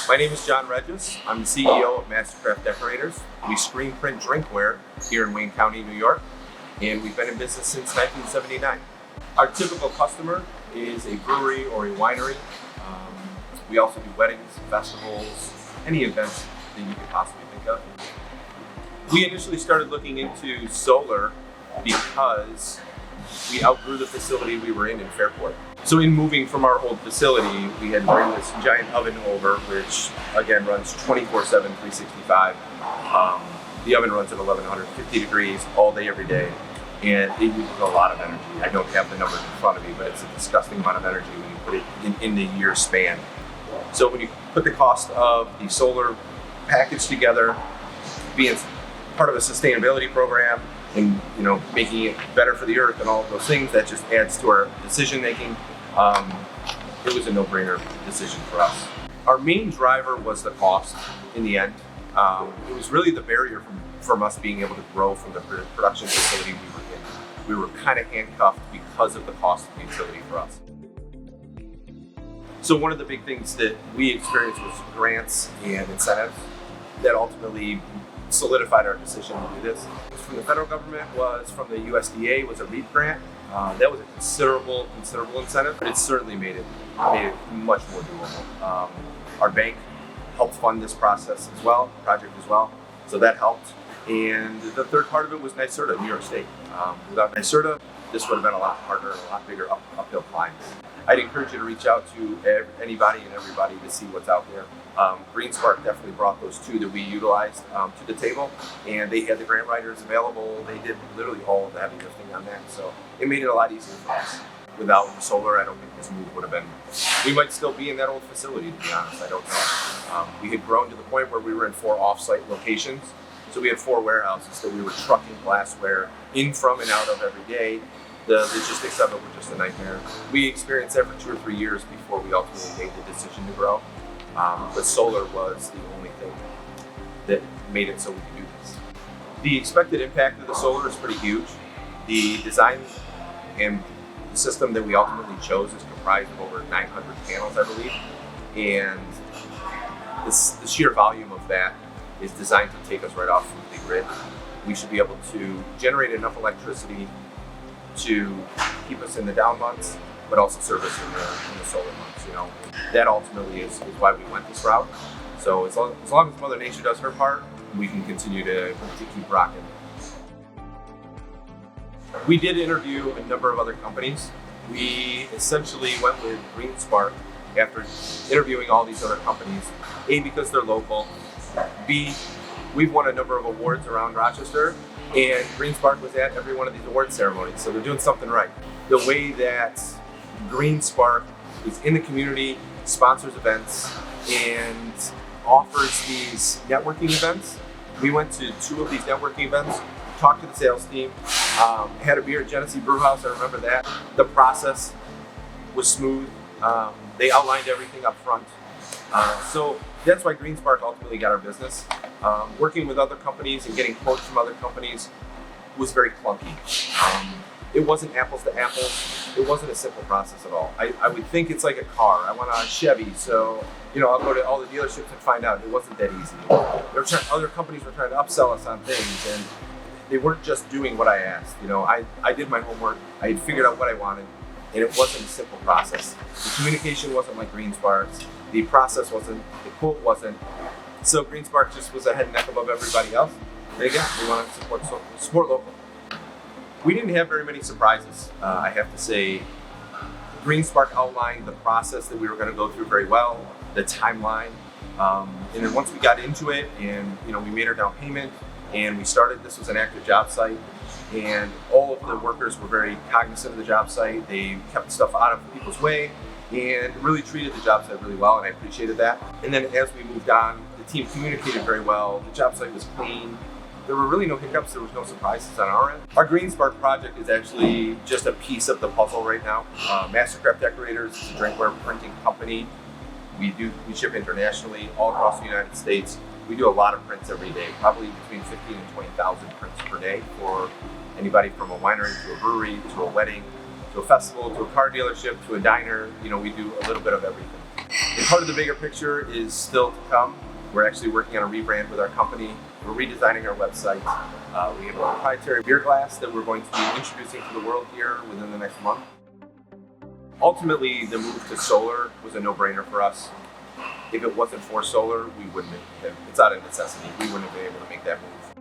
My name is John Regis. I'm the CEO of Mastercraft Decorators. We screen print drinkware here in Wayne County, New York, and we've been in business since 1979. Our typical customer is a brewery or a winery. We also do weddings, festivals, any events that you could possibly think of. We initially started looking into solar because we outgrew the facility we were in Fairport. So in moving from our old facility, we had to bring this giant oven over, which again runs 24/7, 365. The oven runs at 1150 degrees all day, every day, and it uses a lot of energy. I don't have the numbers in front of me, but it's a disgusting amount of energy when you put it in the year span. So when you put the cost of the solar package together, being part of a sustainability program, and making it better for the earth and all of those things, that just adds to our decision making. It was a no-brainer decision for us. Our main driver was the cost in the end. It was really the barrier from us being able to grow from the production facility we were in. We were kind of handcuffed because of the cost of the utility for us. So one of the big things that we experienced was grants and incentives that ultimately solidified our decision to do this. From the federal government, was from the USDA, was a REAP grant. That was a considerable incentive, but it certainly made it much more doable. Our bank helped fund this project as well, so that helped. And the third part of it was NYSERDA, New York State. Without NYSERDA, this would have been a lot harder, a lot bigger uphill climb. I'd encourage you to reach out to anybody and everybody to see what's out there. GreenSpark definitely brought those two that we utilized to the table, and they had the grant writers available. They did literally all of the heavy lifting on that, so it made it a lot easier for us. Without the solar, I don't think this move would have been. We might still be in that old facility, to be honest. I don't know. We had grown to the point where we were in 4 off-site locations, so we had 4 warehouses that we were trucking glassware in from and out of every day. The logistics of it were just a nightmare. We experienced that for 2 or 3 years before we ultimately made the decision to grow. But solar was the only thing that made it so we could do this. The expected impact of the solar is pretty huge. The design and the system that we ultimately chose is comprised of over 900 panels, I believe. And the sheer volume of that is designed to take us right off from the grid. We should be able to generate enough electricity to keep us in the down months, but also serve us in the solar months. That ultimately is why we went this route. So as long as Mother Nature does her part, we can continue to keep rocking. We did interview a number of other companies. We essentially went with GreenSpark after interviewing all these other companies. A, because they're local. B, we've won a number of awards around Rochester, and GreenSpark was at every one of these award ceremonies, so they're doing something right. The way that GreenSpark is in the community, sponsors events, and offers these networking events. We went to 2 of these networking events, talked to the sales team, had a beer at Genesee Brewhouse, I remember that. The process was smooth. They outlined everything up front. So that's why GreenSpark ultimately got our business. Working with other companies and getting quotes from other companies was very clunky. It wasn't apples to apples. It wasn't a simple process at all. I would think it's like a car. I want a Chevy, so I'll go to all the dealerships and find out. It wasn't that easy. Other companies were trying to upsell us on things, and they weren't just doing what I asked. I did my homework. I had figured out what I wanted, and it wasn't a simple process. The communication wasn't like GreenSpark's. The process wasn't. The quote wasn't. So GreenSpark just was a head and neck above everybody else. And again, we want to support local. We didn't have very many surprises, I have to say. GreenSpark outlined the process that we were going to go through very well, the timeline, and then once we got into it, and we made our down payment, and we started. This was an active job site, and all of the workers were very cognizant of the job site. They kept stuff out of people's way, and really treated the job site really well, and I appreciated that. And then as we moved on, the team communicated very well. The job site was clean. There were really no hiccups. There was no surprises on our end. Our GreenSpark project is actually just a piece of the puzzle right now. Mastercraft Decorators is a drinkware printing company. We ship internationally all across the United States. We do a lot of prints every day, probably between 15 and 20,000 prints per day for anybody from a winery to a brewery to a wedding to a festival to a car dealership to a diner. We do a little bit of everything. Part of the bigger picture is still to come. We're actually working on a rebrand with our company. We're redesigning our website. We have a proprietary beer glass that we're going to be introducing to the world here within the next month. Ultimately, the move to solar was a no-brainer for us. If it wasn't for solar, we wouldn't have, it's out of necessity. We wouldn't have been able to make that move.